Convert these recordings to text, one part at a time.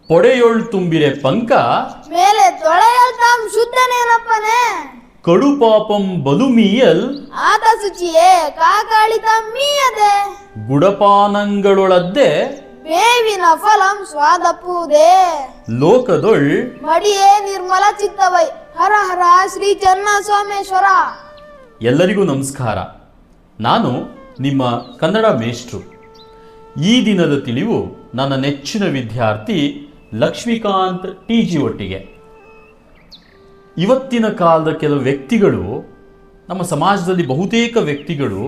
ಪೊಡೆಯೊಳ್ ತುಂಬಿರೆ ಪಂಕ ಮೇಲೆ ತೊಳೆಯಲ್ ತಾಂ ಶುದ್ಧನೇನಪ್ಪನೇ ಕಡು ಪಾಪಂ ಬಲುಮೀಯಲ್ ಆತ ಶುಚಿಯೇ ಕಾಕಾಳಿ ತಮ್ಮೀಯದೆ ಗುಡಪಾನಂಗಳೊಳದ್ದೆ ಬೇವಿನ ಫಲಂ ಸ್ವಾದಪ್ಪುವುದೇ ಲೋಕದೊಳ್ ಮಡಿಯೇ ನಿರ್ಮಲ ಚಿತ್ತವೈ ಹರ ಹರ ಶ್ರೀ ಚನ್ನ ಸೋಮೇಶ್ವರ. ಎಲ್ಲರಿಗೂ ನಮಸ್ಕಾರ. ನಾನು ನಿಮ್ಮ ಕನ್ನಡ ಮೇಷ್ಟ್ರು. ಈ ದಿನದ ತಿಳಿವು ನನ್ನ ನೆಚ್ಚಿನ ವಿದ್ಯಾರ್ಥಿ ಲಕ್ಷ್ಮೀಕಾಂತ್ TG ಒಟ್ಟಿಗೆ. ಇವತ್ತಿನ ಕಾಲದ ಕೆಲವು ವ್ಯಕ್ತಿಗಳು, ನಮ್ಮ ಸಮಾಜದಲ್ಲಿ ಬಹುತೇಕ ವ್ಯಕ್ತಿಗಳು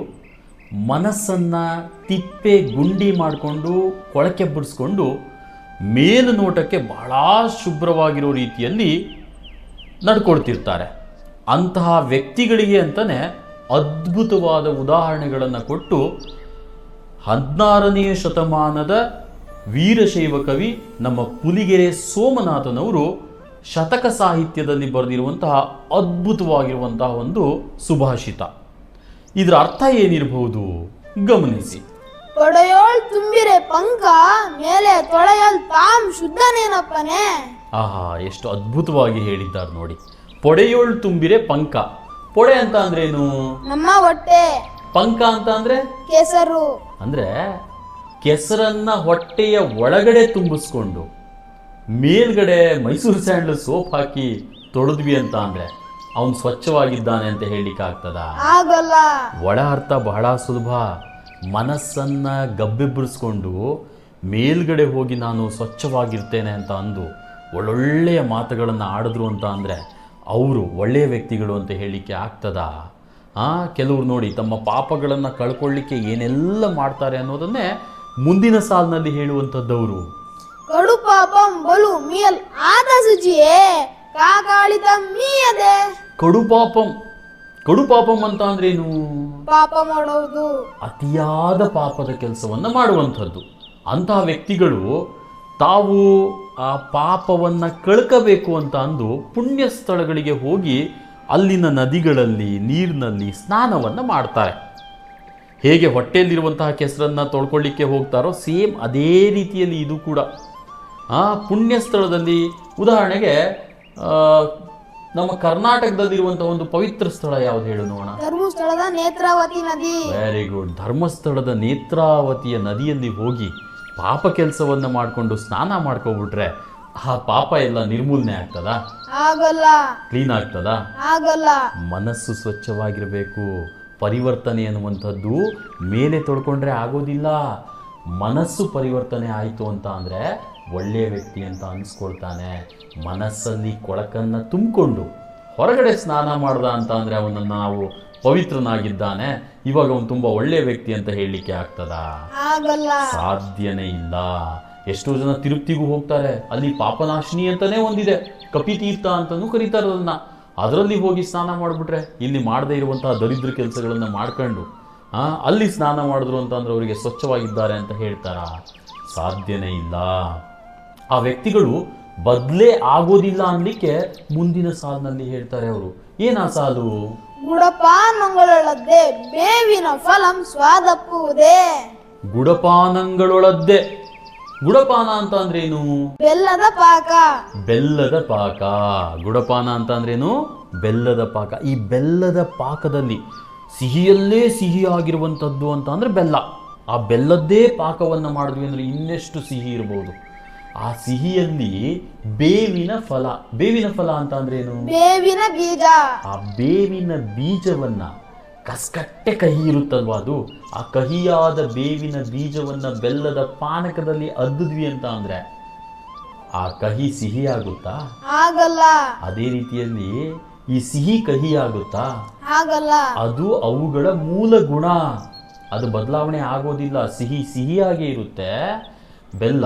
ಮನಸ್ಸನ್ನು ತಿಪ್ಪೆ ಗುಂಡಿ ಮಾಡಿಕೊಂಡು ಕೊಳಕೆಬ್ಬರಿಸ್ಕೊಂಡು ಮೇಲುನೋಟಕ್ಕೆ ಬಹಳ ಶುಭ್ರವಾಗಿರೋ ರೀತಿಯಲ್ಲಿ ನಡ್ಕೊಳ್ತಿರ್ತಾರೆ. ಅಂತಹ ವ್ಯಕ್ತಿಗಳಿಗೆ ಅಂತಲೇ ಅದ್ಭುತವಾದ ಉದಾಹರಣೆಗಳನ್ನು ಕೊಟ್ಟು 16ನೇ ಶತಮಾನದ ವೀರಶೈವ ಕವಿ ನಮ್ಮ ಪುಲಿಗೆರೆ ಸೋಮನಾಥನವರು ಶತಕ ಸಾಹಿತ್ಯದಲ್ಲಿ ಬರೆದಿರುವಂತಹ ಅದ್ಭುತವಾಗಿರುವಂತಹ ಒಂದು ಸುಭಾಷಿತ. ಇದರ ಅರ್ಥ ಏನಿರಬಹುದು ಗಮನಿಸಿ. ಪೊಡೆಯೋಳ್ ತುಂಬಿರೆ ಪಂಕ ಮೇಲೆ ತೊಳೆಯಲ್ ತಾಂ ಶುದ್ಧನೇನಪ್ಪನೇ. ಆಹಾ, ಎಷ್ಟು ಅದ್ಭುತವಾಗಿ ಹೇಳಿದ್ದಾರೆ ನೋಡಿ. ಪೊಡೆಯೋಳ್ ತುಂಬಿರೆ ಪಂಕ. ಪೊಡೆ ಅಂತ ಅಂದ್ರೇನು? ನಮ್ಮ ಹೊಟ್ಟೆ. ಪಂಕ ಅಂತ ಅಂದ್ರೆ ಕೆಸರು. ಅಂದ್ರೆ ಕೆಸರನ್ನ ಹೊಟ್ಟೆಯ ಒಳಗಡೆ ತುಂಬಿಸ್ಕೊಂಡು ಮೇಲ್ಗಡೆ ಮೈಸೂರು ಸ್ಯಾಂಡಲ್ ಸೋಪ್ ಹಾಕಿ ತೊಳೆದ್ವಿ ಅಂತ ಅಂದ್ರೆ ಅವನು ಸ್ವಚ್ಛವಾಗಿದ್ದಾನೆ ಅಂತ ಹೇಳಲಿಕ್ಕೆ ಆಗ್ತದ? ಆಗಲ್ಲ. ಒಳ ಅರ್ಥ ಬಹಳ ಸುಲಭ. ಮನಸ್ಸನ್ನ ಗಬ್ಬೆಬ್ಬರಿಸ್ಕೊಂಡು ಮೇಲ್ಗಡೆ ಹೋಗಿ ನಾನು ಸ್ವಚ್ಛವಾಗಿರ್ತೇನೆ ಅಂತ ಅಂದು ಒಳ್ಳೊಳ್ಳೆಯ ಮಾತುಗಳನ್ನು ಆಡಿದ್ರು ಅಂತ ಅಂದರೆ ಅವರು ಒಳ್ಳೆಯ ವ್ಯಕ್ತಿಗಳು ಅಂತ ಹೇಳಲಿಕ್ಕೆ ಆಗ್ತದ? ಕೆಲವರು ನೋಡಿ ತಮ್ಮ ಪಾಪಗಳನ್ನು ಕಳ್ಕೊಳ್ಳಿಕ್ಕೆ ಏನೆಲ್ಲ ಮಾಡ್ತಾರೆ ಅನ್ನೋದನ್ನೇ ಮುಂದಿನ ಸಾಲಿನಲ್ಲಿ ಹೇಳುವಂಥದ್ದವರು. ಕಡು ಪಾಪಂ ಬಲು ಮೀಯಲ್ ಆತ ಶುಚಿಯೇ ಕಾಕಾಳಿ ತಮ್ಮೀಯದೆ. ಕಡು ಪಾಪಂ ಅಂತ ಅಂದ್ರೇನು? ಪಾಪ ಮಾಡೋದು, ಅತಿಯಾದ ಪಾಪದ ಕೆಲಸವನ್ನು ಮಾಡುವಂಥದ್ದು. ಅಂತಹ ವ್ಯಕ್ತಿಗಳು ತಾವು ಆ ಪಾಪವನ್ನು ಕಳ್ಕಬೇಕು ಅಂತ ಅಂದು ಪುಣ್ಯ ಸ್ಥಳಗಳಿಗೆ ಹೋಗಿ ಅಲ್ಲಿನ ನದಿಗಳಲ್ಲಿ ನೀರಿನಲ್ಲಿ ಸ್ನಾನವನ್ನು ಮಾಡ್ತಾರೆ. ಹೇಗೆ ಹೊಟ್ಟೆಯಲ್ಲಿರುವಂತಹ ಕೆಸರನ್ನು ತೊಳ್ಕೊಳ್ಳಿಕ್ಕೆ ಹೋಗ್ತಾರೋ ಸೇಮ್ ಅದೇ ರೀತಿಯಲ್ಲಿ ಇದು ಕೂಡ ಪುಣ್ಯ ಸ್ಥಳದಲ್ಲಿ. ಉದಾಹರಣೆಗೆ ನಮ್ಮ ಕರ್ನಾಟಕದಲ್ಲಿರುವಂತಹ ಒಂದು ಪವಿತ್ರ ಸ್ಥಳ ಯಾವ್ದು ಹೇಳು ನೋಡೋಣ? ಧರ್ಮಸ್ಥಳದ ನೇತ್ರಾವತಿ ನದಿ. Very good. ಧರ್ಮಸ್ಥಳದ ನೇತ್ರಾವತಿಯ ನದಿಯಲ್ಲಿ ಹೋಗಿ ಪಾಪ ಕೆಲಸವನ್ನು ಮಾಡಿಕೊಂಡು ಸ್ನಾನ ಮಾಡ್ಕೊಬಿಟ್ರೆ ಆ ಪಾಪ ಎಲ್ಲ ನಿರ್ಮೂಲನೆ ಆಗ್ತದ? ಆಗಲ್ಲ. ಕ್ಲೀನ್ ಆಗ್ತದ? ಆಗಲ್ಲ. ಮನಸ್ಸು ಸ್ವಚ್ಛವಾಗಿರಬೇಕು. ಪರಿವರ್ತನೆ ಅನ್ನುವಂಥದ್ದು ಮೇಲೆ ತೊಳ್ಕೊಂಡ್ರೆ ಆಗೋದಿಲ್ಲ. ಮನಸ್ಸು ಪರಿವರ್ತನೆ ಆಯಿತು ಅಂತ ಅಂದರೆ ಒಳ್ಳೆಯ ವ್ಯಕ್ತಿ ಅಂತ ಅನಿಸ್ಕೊಳ್ತಾನೆ. ಮನಸ್ಸಲ್ಲಿ ಕೊಳಕನ್ನು ತುಂಬಿಕೊಂಡು ಹೊರಗಡೆ ಸ್ನಾನ ಮಾಡ್ದ ಅಂತ ಅಂದರೆ ಅವನನ್ನು ನಾವು ಪವಿತ್ರನಾಗಿದ್ದಾನೆ, ಇವಾಗ ಅವನು ತುಂಬ ಒಳ್ಳೆಯ ವ್ಯಕ್ತಿ ಅಂತ ಹೇಳಲಿಕ್ಕೆ ಆಗ್ತದ? ಆಗಲ್ಲ. ಸಾಧ್ಯನೇ ಇಲ್ಲ. ಎಷ್ಟೋ ಜನ ತಿರುಪ್ತಿಗೂ ಹೋಗ್ತಾರೆ. ಅಲ್ಲಿ ಪಾಪನಾಶಿನಿ ಅಂತಲೇ ಒಂದಿದೆ, ಕಪಿತೀರ್ಥ ಅಂತಲೂ ಕರೀತಾರೆ ಅದನ್ನು. ಅದರಲ್ಲಿ ಹೋಗಿ ಸ್ನಾನ ಮಾಡಿಬಿಟ್ರೆ ಇಲ್ಲಿ ಮಾಡದೇ ಇರುವಂತಹ ದರಿದ್ರ ಕೆಲಸಗಳನ್ನು ಮಾಡ್ಕೊಂಡು ಅಲ್ಲಿ ಸ್ನಾನ ಮಾಡಿದ್ರು ಅಂತಂದ್ರೆ ಅವರಿಗೆ ಸ್ವಚ್ಛವಾಗಿದ್ದಾರೆ ಅಂತ ಹೇಳ್ತಾರ? ಸಾಧ್ಯನೇ ಇಲ್ಲ. ಆ ವ್ಯಕ್ತಿಗಳು ಬದಲೇ ಆಗೋದಿಲ್ಲ ಅನ್ಲಿಕ್ಕೆ ಮುಂದಿನ ಸಾಲಿನಲ್ಲಿ ಹೇಳ್ತಾರೆ ಅವರು. ಏನಾ ಸಾಲು? ಗುಡಪಾನಗಳೊಳದ್ದೆ ಬೇವಿನ ಫಲಂ ಸ್ವಾದಪ್ಪುವುದೇ. ಗುಡಪಾನಗಳೊಳದ್ದೆ. ಗುಡಪಾನ ಅಂತ ಅಂದ್ರೇನು? ಬೆಲ್ಲದ ಪಾಕ. ಬೆಲ್ಲದ ಪಾಕ. ಗುಡಪಾನ ಅಂತ ಅಂದ್ರೇನು? ಬೆಲ್ಲದ ಪಾಕ. ಈ ಬೆಲ್ಲದ ಪಾಕದಲ್ಲಿ ಸಿಹಿಯಲ್ಲೇ ಸಿಹಿಯಾಗಿರುವಂಥದ್ದು ಅಂತ ಅಂದ್ರೆ ಬೆಲ್ಲ. ಆ ಬೆಲ್ಲದ್ದೇ ಪಾಕವನ್ನು ಮಾಡಿದ್ವಿ ಅಂದ್ರೆ ಇನ್ನೆಷ್ಟು ಸಿಹಿ ಇರಬಹುದು. ಆ ಸಿಹಿಯಲ್ಲಿ ಬೇವಿನ ಫಲ. ಬೇವಿನ ಫಲ ಅಂತ ಅಂದ್ರೇನು? ಬೇವಿನ ಬೀಜ. ಆ ಬೇವಿನ ಬೀಜವನ್ನ ಕಸ್ಕಟ್ಟೆ ಕಹಿ ಇರುತ್ತಲ್ವಾ ಅದು, ಆ ಕಹಿಯಾದ ಬೇವಿನ ಬೀಜವನ್ನ ಬೆಲ್ಲದ ಪಾನಕದಲ್ಲಿ ಅದ್ದಿದ್ವಿ ಅಂತ ಅಂದ್ರೆ ಆ ಕಹಿ ಸಿಹಿ ಆಗುತ್ತಾ? ಆಗಲ್ಲ. ಅದೇ ರೀತಿಯಲ್ಲಿ ಈ ಸಿಹಿ ಕಹಿ ಆಗುತ್ತಾ? ಆಗಲ್ಲ. ಅದು ಅವುಗಳ ಮೂಲ ಗುಣ. ಅದು ಬದಲಾವಣೆ ಆಗೋದಿಲ್ಲ. ಸಿಹಿ ಸಿಹಿಯಾಗೇ ಇರುತ್ತೆ ಬೆಲ್ಲ.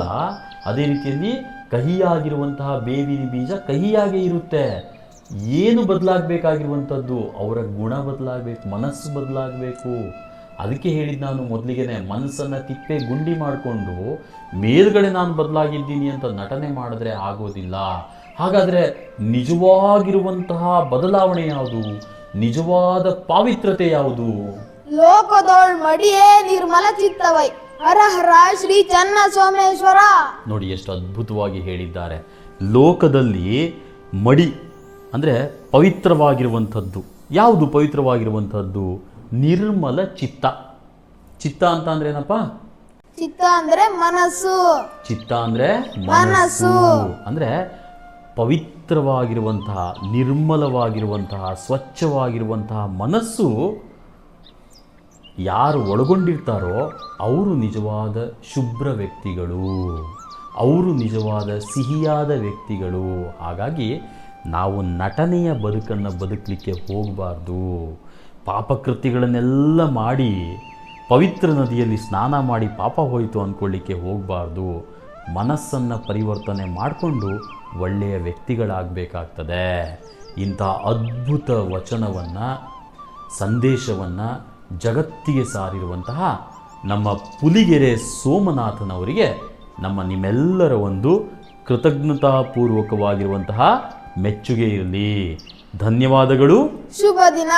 ಅದೇ ರೀತಿಯಲ್ಲಿ ಕಹಿಯಾಗಿರುವಂತಹ ಬೇವಿನ ಬೀಜ ಕಹಿಯಾಗೇ ಇರುತ್ತೆ. ಏನು ಬದಲಾಗಬೇಕಾಗಿರುವಂಥದ್ದು? ಅವರ ಗುಣ ಬದಲಾಗಬೇಕು, ಮನಸ್ಸು ಬದಲಾಗಬೇಕು. ಅದಕ್ಕೆ ಹೇಳಿದ್ದು ನಾನು ಮೊದಲಿಗೆನೆ, ಮನಸ್ಸನ್ನು ತಿಪ್ಪೆ ಗುಂಡಿ ಮಾಡಿಕೊಂಡು ಮೇಲ್ಗಡೆ ನಾನು ಬದಲಾಗಿದ್ದೀನಿ ಅಂತ ನಟನೆ ಮಾಡಿದ್ರೆ ಆಗೋದಿಲ್ಲ. ಹಾಗಾದರೆ ನಿಜವಾಗಿರುವಂತಹ ಬದಲಾವಣೆ ಯಾವುದು? ನಿಜವಾದ ಪಾವಿತ್ರತೆ ಯಾವುದು? ಲೋಕದೋಳ್ ಮಡಿಯೇ ನಿರ್ಮಲ ಚಿತ್ತವೈ ಹರ ಹರ ಶ್ರೀ ಚನ್ನ ಸೋಮೇಶ್ವರ. ನೋಡಿ ಎಷ್ಟು ಅದ್ಭುತವಾಗಿ ಹೇಳಿದ್ದಾರೆ. ಲೋಕದಲ್ಲಿ ಮಡಿ ಅಂದರೆ ಪವಿತ್ರವಾಗಿರುವಂಥದ್ದು. ಯಾವುದು ಪವಿತ್ರವಾಗಿರುವಂಥದ್ದು? ನಿರ್ಮಲ ಚಿತ್ತ. ಚಿತ್ತ ಅಂತ ಅಂದ್ರೆ ಏನಪ್ಪ? ಚಿತ್ತ ಅಂದ್ರೆ ಮನಸ್ಸು. ಚಿತ್ತ ಅಂದ್ರೆ ಮನಸ್ಸು. ಅಂದ್ರೆ ಪವಿತ್ರವಾಗಿರುವಂತಹ, ನಿರ್ಮಲವಾಗಿರುವಂತಹ, ಸ್ವಚ್ಛವಾಗಿರುವಂತಹ ಮನಸ್ಸು ಯಾರು ಒಳಗೊಂಡಿರ್ತಾರೋ ಅವರು ನಿಜವಾದ ಶುಭ್ರ ವ್ಯಕ್ತಿಗಳು, ಅವರು ನಿಜವಾದ ಸಿಹಿಯಾದ ವ್ಯಕ್ತಿಗಳು. ಹಾಗಾಗಿ ನಾವು ನಟನೆಯ ಬದುಕನ್ನು ಬದುಕಲಿಕ್ಕೆ ಹೋಗಬಾರ್ದು. ಪಾಪಕೃತ್ಯಗಳನ್ನೆಲ್ಲ ಮಾಡಿ ಪವಿತ್ರ ನದಿಯಲ್ಲಿ ಸ್ನಾನ ಮಾಡಿ ಪಾಪ ಹೋಯಿತು ಅಂದ್ಕೊಳ್ಳಿಕ್ಕೆ ಹೋಗಬಾರ್ದು. ಮನಸ್ಸನ್ನು ಪರಿವರ್ತನೆ ಮಾಡಿಕೊಂಡು ಒಳ್ಳೆಯ ವ್ಯಕ್ತಿಗಳಾಗಬೇಕಾಗ್ತದೆ. ಇಂಥ ಅದ್ಭುತ ವಚನವನ್ನು, ಸಂದೇಶವನ್ನು ಜಗತ್ತಿಗೆ ಸಾರಿರುವಂತಹ ನಮ್ಮ ಪುಲಿಗೆರೆ ಸೋಮನಾಥನವರಿಗೆ ನಿಮ್ಮೆಲ್ಲರ ಒಂದು ಕೃತಜ್ಞತಾಪೂರ್ವಕವಾಗಿರುವಂತಹ ಮೆಚ್ಚುಗೆ ಇರಲಿ. ಧನ್ಯವಾದಗಳು. ಶುಭ ದಿನ.